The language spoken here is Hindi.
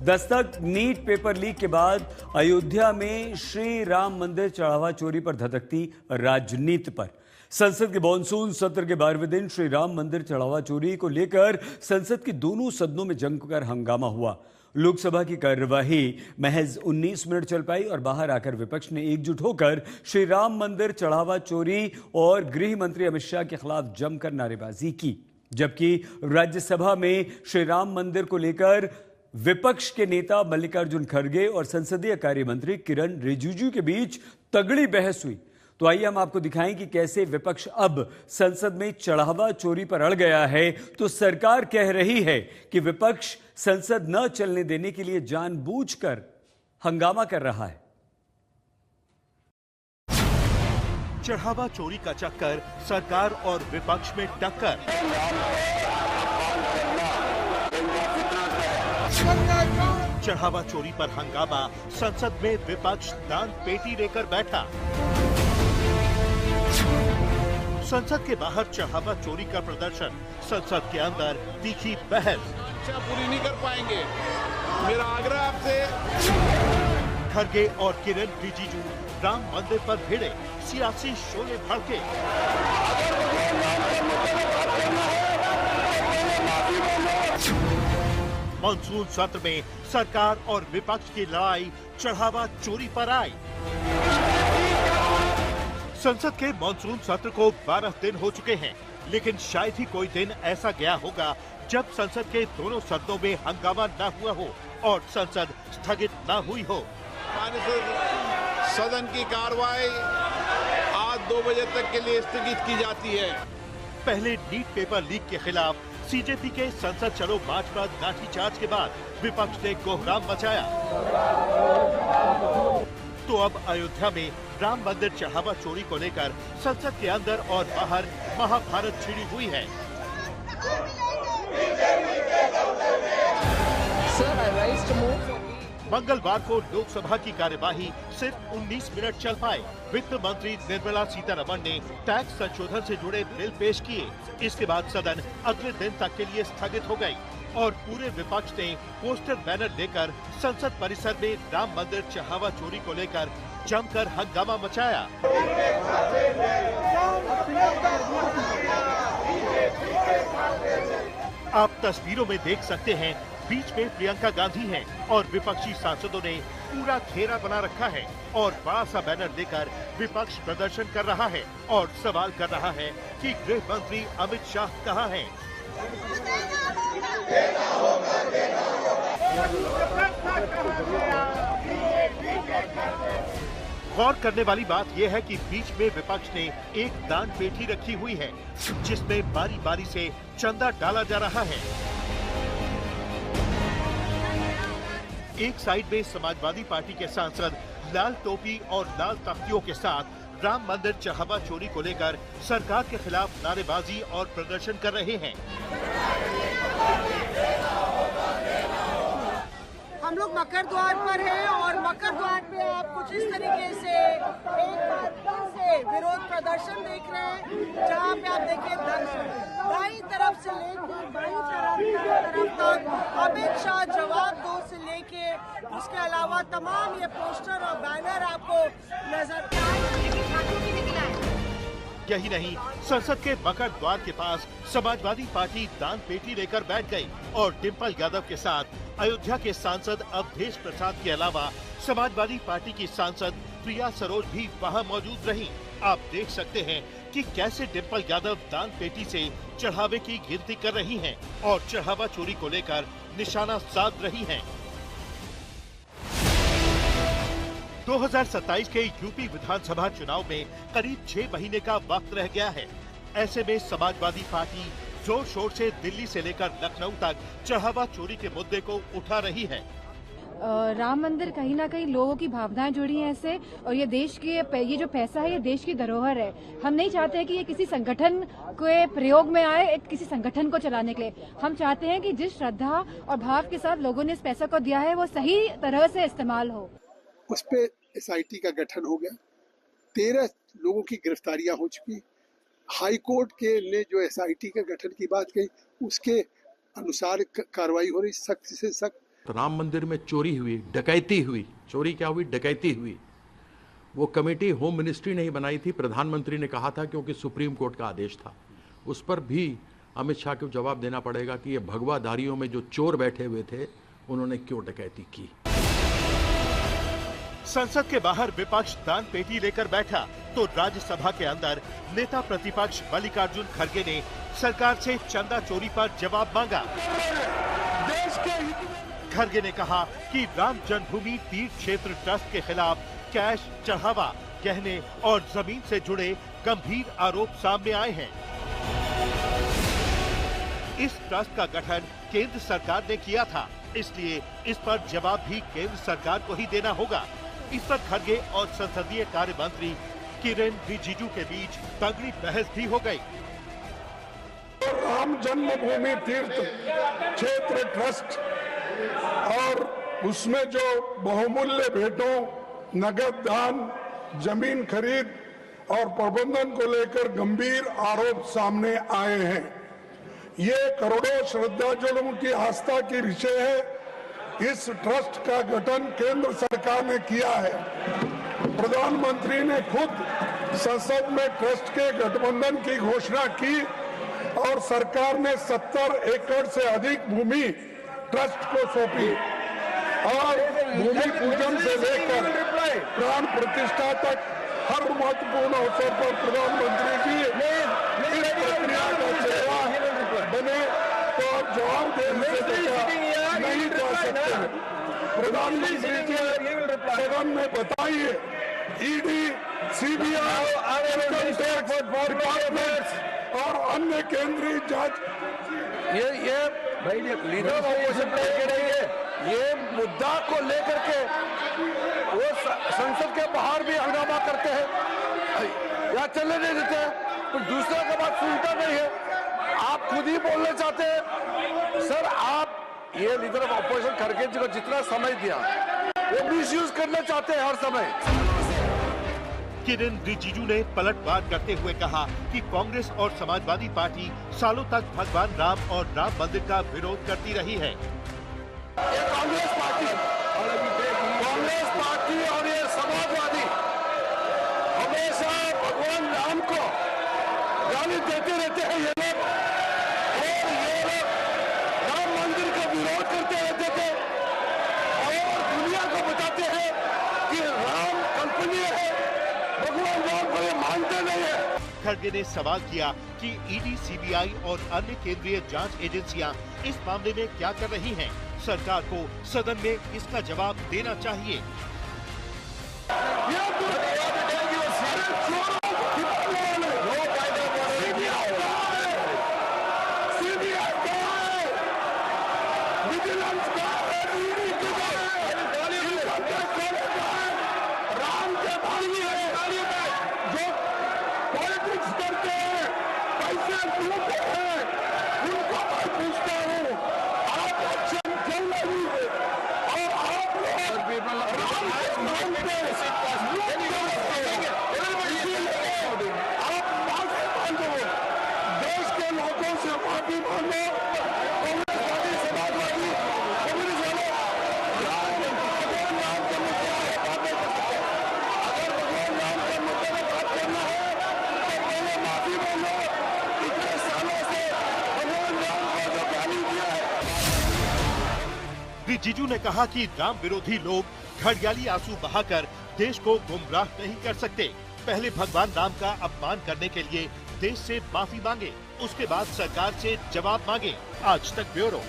दस्तक नीट पेपर लीक के बाद अयोध्या में श्री राम मंदिर चढ़ावा चोरी पर धधकती राजनीति पर। संसद के मानसून सत्र के 12वें दिन श्री राम मंदिर चढ़ावा चोरी को लेकर संसद के दोनों सदनों में जमकर हंगामा हुआ। लोकसभा की कार्यवाही महज 19 मिनट चल पाई और बाहर आकर विपक्ष ने एकजुट होकर श्री राम मंदिर चढ़ावा चोरी और गृह मंत्री अमित शाह के खिलाफ जमकर नारेबाजी की, जबकि राज्यसभा में श्री राम मंदिर को लेकर विपक्ष के नेता मल्लिकार्जुन खड़गे और संसदीय कार्य मंत्री किरण रिजिजू के बीच तगड़ी बहस हुई। तो आइए हम आपको दिखाएं कि कैसे विपक्ष अब संसद में चढ़ावा चोरी पर अड़ गया है। तो सरकार कह रही है कि विपक्ष संसद न चलने देने के लिए जानबूझकर हंगामा कर रहा है। चढ़ावा चोरी का चक्कर, सरकार और विपक्ष में टक्कर। चढ़ावा चोरी पर हंगामा, संसद में विपक्ष दान पेटी लेकर बैठा। संसद के बाहर चढ़ावा चोरी का प्रदर्शन, संसद के अंदर तीखी बहस। इच्छा पूरी नहीं कर पाएंगे, मेरा आग्रह आपसे। खड़गे और किरण रिजिजू राम मंदिर पर भिड़े, सियासी शोले भड़के। मानसून सत्र में सरकार और विपक्ष की लड़ाई चढ़ावा चोरी पर आई। संसद के मानसून सत्र को 12 दिन हो चुके हैं, लेकिन शायद ही कोई दिन ऐसा गया होगा जब संसद के दोनों सदनों में हंगामा न हुआ हो और संसद स्थगित न हुई हो। सदन की कार्रवाई आज 2 बजे तक के लिए स्थगित की जाती है। पहले नीट पेपर लीक के खिलाफ सीजेपी के संसद चलो मार्च पर लाठीचार्ज के बाद विपक्ष ने कोहराम मचाया। तो अब अयोध्या में राम मंदिर चढ़ावा चोरी को लेकर संसद के अंदर और बाहर महाभारत छिड़ी हुई है। मंगलवार को लोकसभा की कार्यवाही सिर्फ 19 मिनट चल पाए। वित्त मंत्री निर्मला सीतारमण ने टैक्स संशोधन से जुड़े बिल पेश किए। इसके बाद सदन अगले दिन तक के लिए स्थगित हो गई और पूरे विपक्ष ने पोस्टर बैनर लेकर संसद परिसर में राम मंदिर चढ़ावा चोरी को लेकर जमकर हंगामा मचाया। आप तस्वीरों में देख सकते हैं, बीच में प्रियंका गांधी हैं और विपक्षी सांसदों ने पूरा घेरा बना रखा है और बड़ा सा बैनर लेकर विपक्ष प्रदर्शन कर रहा है और सवाल कर रहा है कि गृह मंत्री अमित शाह कहां हैं। गौर करने वाली बात यह है कि बीच में विपक्ष ने एक दान पेटी रखी हुई है, जिसमें बारी बारी से चंदा डाला जा रहा है। एक साइड में समाजवादी पार्टी के सांसद लाल टोपी और लाल तख्तियों के साथ राम मंदिर चढ़ावा चोरी को लेकर सरकार के खिलाफ नारेबाजी और प्रदर्शन कर रहे हैं। हम लोग मकर द्वार पर हैं और मकर द्वार पे आप कुछ इस तरीके से एक बार फिर से विरोध प्रदर्शन देख रहे हैं, जहाँ पे आप देखिए दाईं तरफ से लेकर बाईं तरफ तक अमित शाह जवाब दो से लेके उसके अलावा तमाम ये पोस्टर और बैनर आपको नजर यही नहीं, संसद के मकर द्वार के पास समाजवादी पार्टी दान पेटी लेकर बैठ गई और डिम्पल यादव के साथ अयोध्या के सांसद अवधेश प्रसाद के अलावा समाजवादी पार्टी की सांसद प्रिया सरोज भी वहां मौजूद रहीं। आप देख सकते हैं कि कैसे डिम्पल यादव दान पेटी से चढ़ावे की गिनती कर रही हैं और चढ़ावा चोरी को लेकर निशाना साध रही हैं। 2027 के यूपी विधानसभा चुनाव में करीब 6 महीने का वक्त रह गया है। ऐसे में समाजवादी पार्टी जोर शोर से दिल्ली से लेकर लखनऊ तक चढ़ावा चोरी के मुद्दे को उठा रही है। राम मंदिर कहीं ना कहीं लोगों की भावनाएं जुड़ी हैं इससे, और ये देश के ये जो पैसा है ये देश की धरोहर है। हम नहीं चाहते हैं कि ये किसी संगठन के प्रयोग में आए, किसी संगठन को चलाने के लिए। हम चाहते हैं कि जिस श्रद्धा और भाव के साथ लोगों ने इस पैसा को दिया है वो सही तरह से इस्तेमाल हो। उस पे एसआईटी का गठन हो गया, 13 लोगों की गिरफ्तारियां हो चुकी। हाई कोर्ट के ने जो एसआईटी के गठन की बात कही उसके अनुसार कार्रवाई हो रही, सख्त से सख्त तो राम मंदिर में चोरी हुई, डकैती हुई, चोरी क्या हुई, डकैती हुई, वो कमेटी होम मिनिस्ट्री ने ही बनाई थी, प्रधानमंत्री ने कहा था क्योंकि सुप्रीम कोर्ट का आदेश था। उस पर भी अमित शाह को जवाब देना पड़ेगा कि ये भगवाधारियों में जो चोर बैठे हुए थे उन्होंने क्यों डकैती की। संसद के बाहर विपक्ष दान पेटी लेकर बैठा तो राज्यसभा के अंदर नेता प्रतिपक्ष मल्लिकार्जुन खड़गे ने सरकार से चंदा चोरी पर जवाब मांगा। खड़गे ने कहा कि राम जन्मभूमि तीर्थ क्षेत्र ट्रस्ट के खिलाफ कैश, चढ़ावा, गहने और जमीन से जुड़े गंभीर आरोप सामने आए हैं। इस ट्रस्ट का गठन केंद्र सरकार ने किया था, इसलिए इस पर जवाब भी केंद्र सरकार को ही देना होगा। इस पर खड़गे और संसदीय कार्य मंत्री किरेन रिजिजू के बीच तगड़ी बहस भी हो गई। राम जन्मभूमि तीर्थ क्षेत्र ट्रस्ट और उसमें जो बहुमूल्य भेंटों, नगद दान, जमीन खरीद और प्रबंधन को लेकर गंभीर आरोप सामने आए हैं। ये करोड़ों श्रद्धालुओं की आस्था की विषय है। इस ट्रस्ट का गठन केंद्र सरकार ने किया है। प्रधानमंत्री ने खुद संसद में ट्रस्ट के गठबंधन की घोषणा की और सरकार ने 70 एकड़ से अधिक भूमि ट्रस्ट को सौंपी और भूमि पूजन से लेकर प्राण प्रतिष्ठा तक हर महत्वपूर्ण अवसर पर प्रधानमंत्री की इस प्रक्रिया का चेहरा बने तो जवाब देने से नहीं जा सकते। प्रधानमंत्री जी सदन में बताइए, ईडी, सीबीआई, और अन्य केंद्रीय जांच ये लीडर ऑपोजिशन लेके नहीं है, ये मुद्दा को लेकर के वो संसद के बाहर भी हंगामा करते हैं या चलने नहीं देते हैं, तो दूसरा का बात सुनता नहीं है। आप खुद ही बोलना चाहते हैं सर, आप ये लीडर ऑफ ऑपोजिशन खड़गे जी को जितना समय दिया वो मिसयूज करना चाहते हैं हर समय। किरेन रिजिजू ने पलटवार करते हुए कहा कि कांग्रेस और समाजवादी पार्टी सालों तक भगवान राम और राम मंदिर का विरोध करती रही है। कांग्रेस पार्टी और ये समाजवादी हमेशा भगवान राम को गाली देते रहते हैं ये लोग, और ये लोग राम मंदिर का विरोध करते रहते थे और दुनिया को बताते हैं कि राम कल्पनीय है, भगवान राम को ये मानते नहीं है। खड़गे ने सवाल किया कि ईडी, सीबीआई और अन्य केंद्रीय जांच एजेंसियां इस मामले में क्या कर रही हैं? सरकार को सदन में इसका जवाब देना चाहिए। राम के भाई जो पॉलिटिक्स करते हैं, पैसे लूटते हैं, उनको मैं पूछता हूँ, आप एक्शन क्यों नहीं है? और आप लोग राम के नाम पे आप माफी मांगो, देश के लोगों से माफी मांगो। कांग्रेसवादी, समाजवादी, कम्युनिस्ट वाले भगवान राम के मुद्दे पर बात नहीं कर सकते। अगर भगवान राम के मुद्दे पर बात करना है तो पहले माफी मांगो। इतने सालों से भगवान राम को जो गाली दिया है। रिजिजू ने कहा कि राम विरोधी लोग घड़ियाली आंसू बहाकर देश को गुमराह नहीं कर सकते। पहले भगवान राम का अपमान करने के लिए देश से माफी मांगे, उसके बाद सरकार से जवाब मांगे। आज तक ब्यूरो।